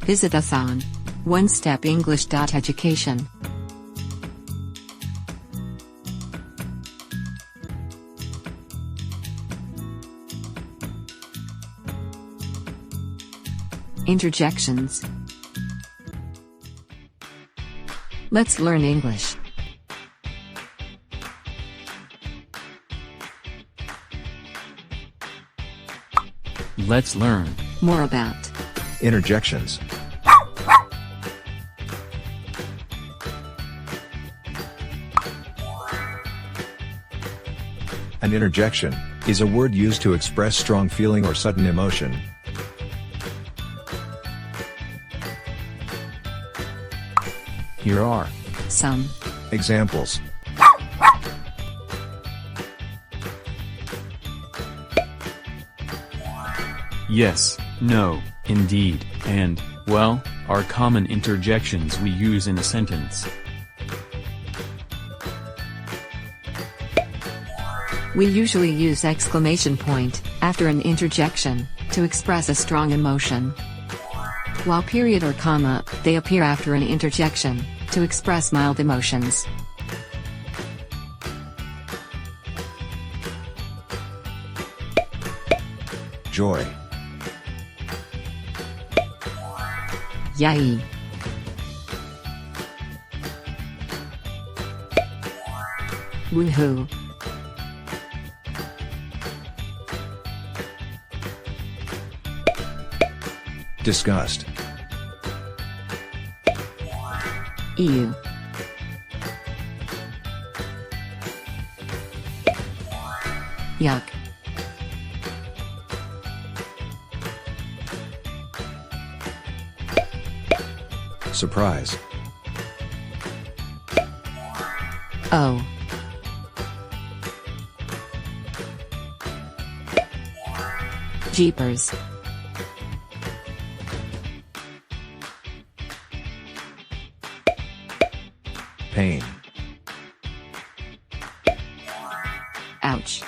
Visit us on onestepenglish.education. Interjections. Let's learn English. Let's learn more about interjections. An interjection is a word used to express strong feeling or sudden emotion. Here are some examples. yes, no, indeed, and, well, are common interjections we use in a sentence. We usually use exclamation point after an interjection to express a strong emotion, while period or comma, they appear after an interjection to express mild emotions. Joy. Yay. Woohoo. Disgust. Ew. Yuck. Surprise. Oh. Jeepers. Pain. Ouch.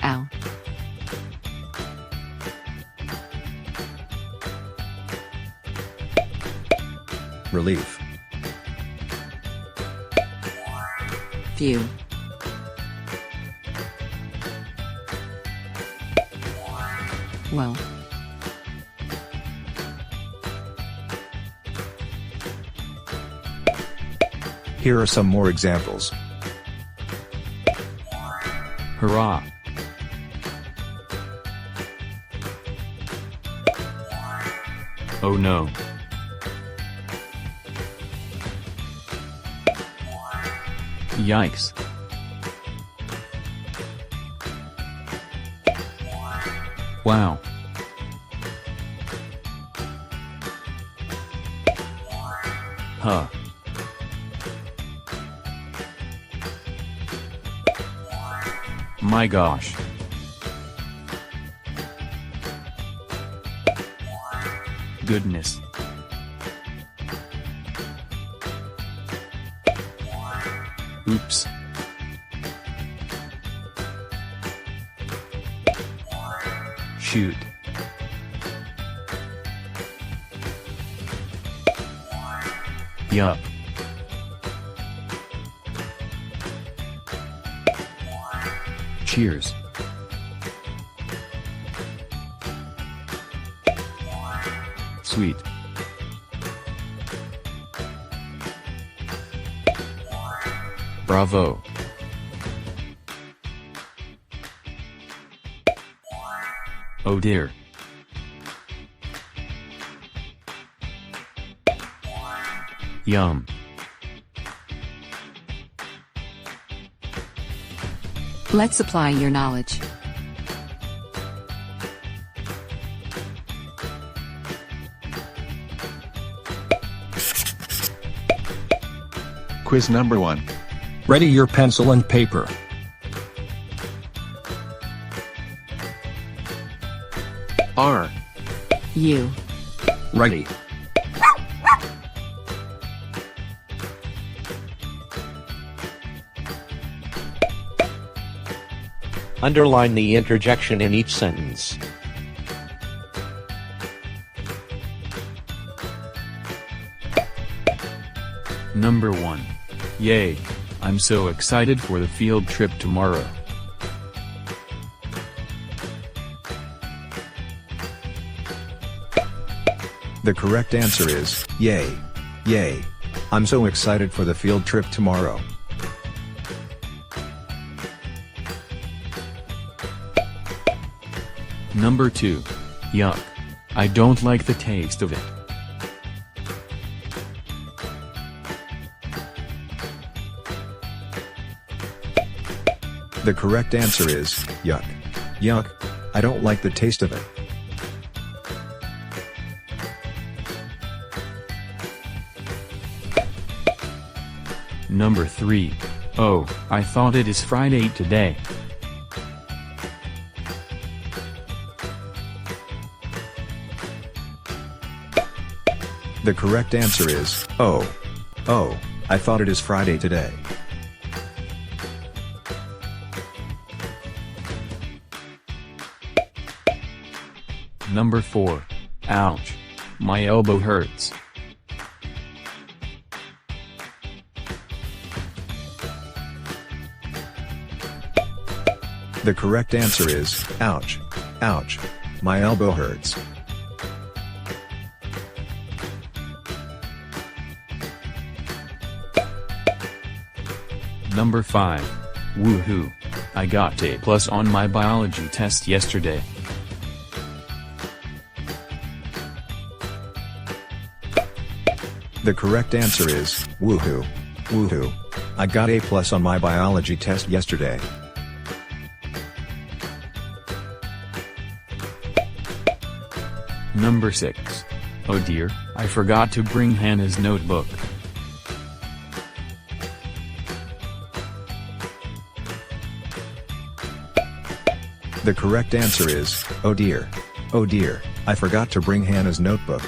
Ow. Relief. Phew. Well. Here are some more examples. Hurrah! Oh no! Yikes! Wow! Huh! My gosh! Goodness! Oops! Shoot! Yup! Cheers! Sweet! Bravo! Oh dear! Yum! Let's apply your knowledge. Quiz number 1. Ready your pencil and paper. R. You. Ready. Underline the interjection in each sentence. Number 1. Yay! I'm so excited for the field trip tomorrow. The correct answer is, yay. Yay. I'm so excited for the field trip tomorrow. Number 2. Yuck. I don't like the taste of it. The correct answer is, yuck. Yuck. I don't like the taste of it. Number 3. Oh, I thought it is Friday today. The correct answer is, oh. Oh, I thought it is Friday today. Number 4. Ouch. My elbow hurts. The correct answer is, ouch. Ouch. My elbow hurts. Number 5. Woohoo. I got A+ on my biology test yesterday. The correct answer is, woohoo. Woohoo. I got A+ on my biology test yesterday. Number 6. Oh dear, I forgot to bring Hannah's notebook. The correct answer is, oh dear. Oh dear, I forgot to bring Hannah's notebook.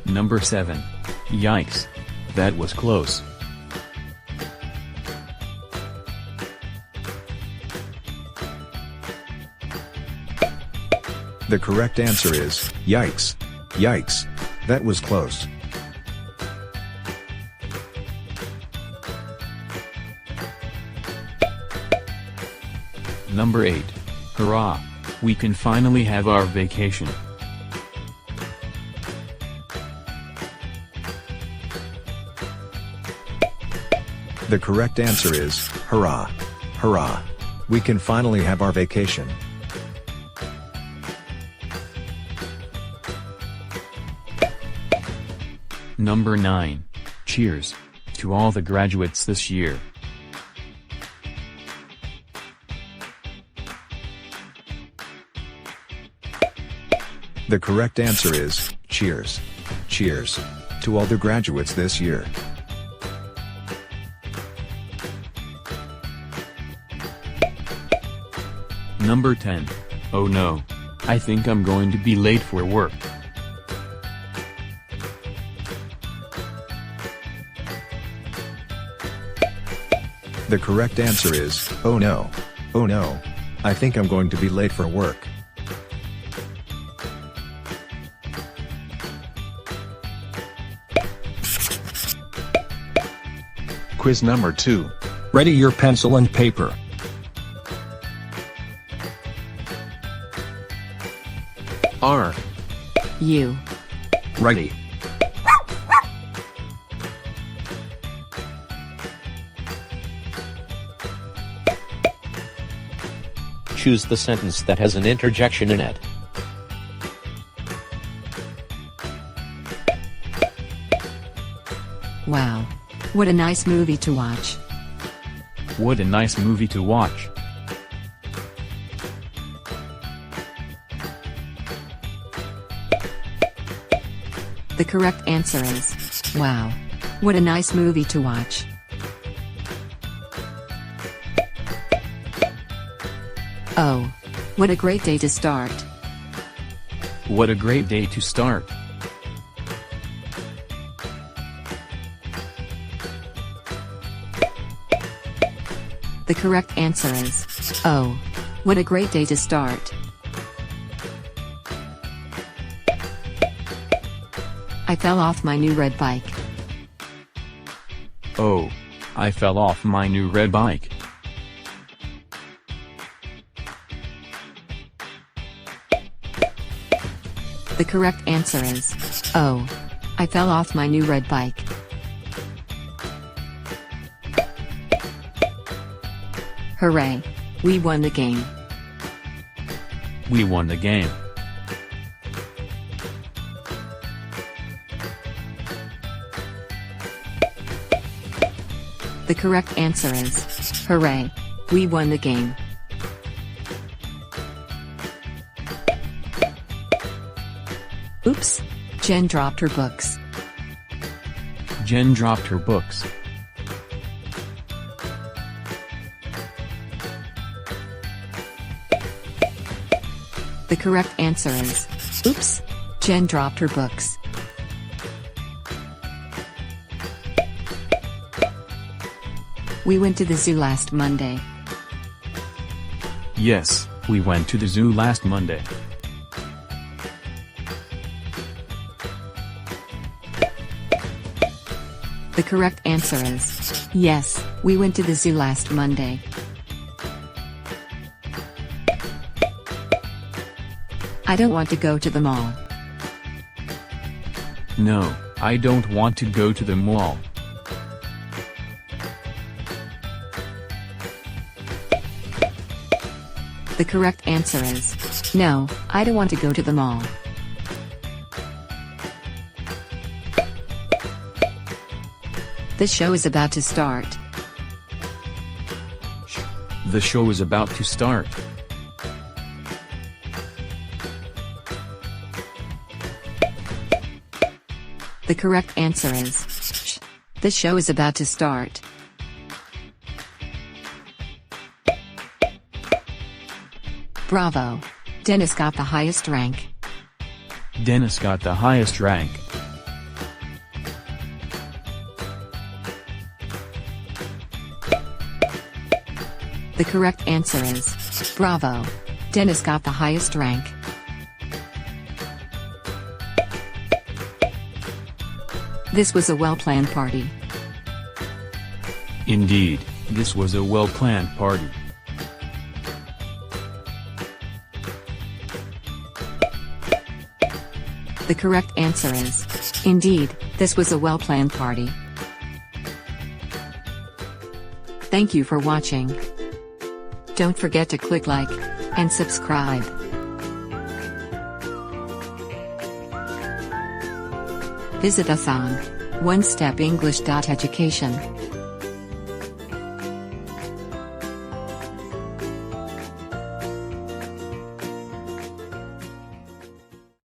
Number 7. Yikes. That was close. The correct answer is, yikes. Yikes. That was close. Number 8. Hurrah! We can finally have our vacation. The correct answer is, hurrah. Hurrah. We can finally have our vacation. Number 9. Cheers. To all the graduates this year. The correct answer is, cheers. Cheers. To all the graduates this year. Number 10. Oh no. I think I'm going to be late for work. The correct answer is, oh no. Oh no. I think I'm going to be late for work. Quiz number 2. Ready your pencil and paper. R. U. Ready. Choose the sentence that has an interjection in it. Wow. What a nice movie to watch. What a nice movie to watch. The correct answer is, wow. What a nice movie to watch. Oh. What a great day to start. What a great day to start. The correct answer is, oh, what a great day to start. I fell off my new red bike. Oh, I fell off my new red bike. The correct answer is, oh, I fell off my new red bike. Hooray! We won the game. We won the game. The correct answer is, hooray! We won the game. Oops! Jen dropped her books. Jen dropped her books. The correct answer is, oops! Jen dropped her books. We went to the zoo last Monday. Yes, we went to the zoo last Monday. The correct answer is, yes, we went to the zoo last Monday. I don't want to go to the mall. No, I don't want to go to the mall. The correct answer is, no, I don't want to go to the mall. The show is about to start. The show is about to start. The correct answer is, shh. The show is about to start. Bravo! Dennis got the highest rank. Dennis got the highest rank. The correct answer is, bravo! Dennis got the highest rank. This was a well-planned party. Indeed, this was a well-planned party. The correct answer is, indeed, this was a well-planned party. Thank you for watching. Don't forget to click like and subscribe. Visit us on onestepenglish.education.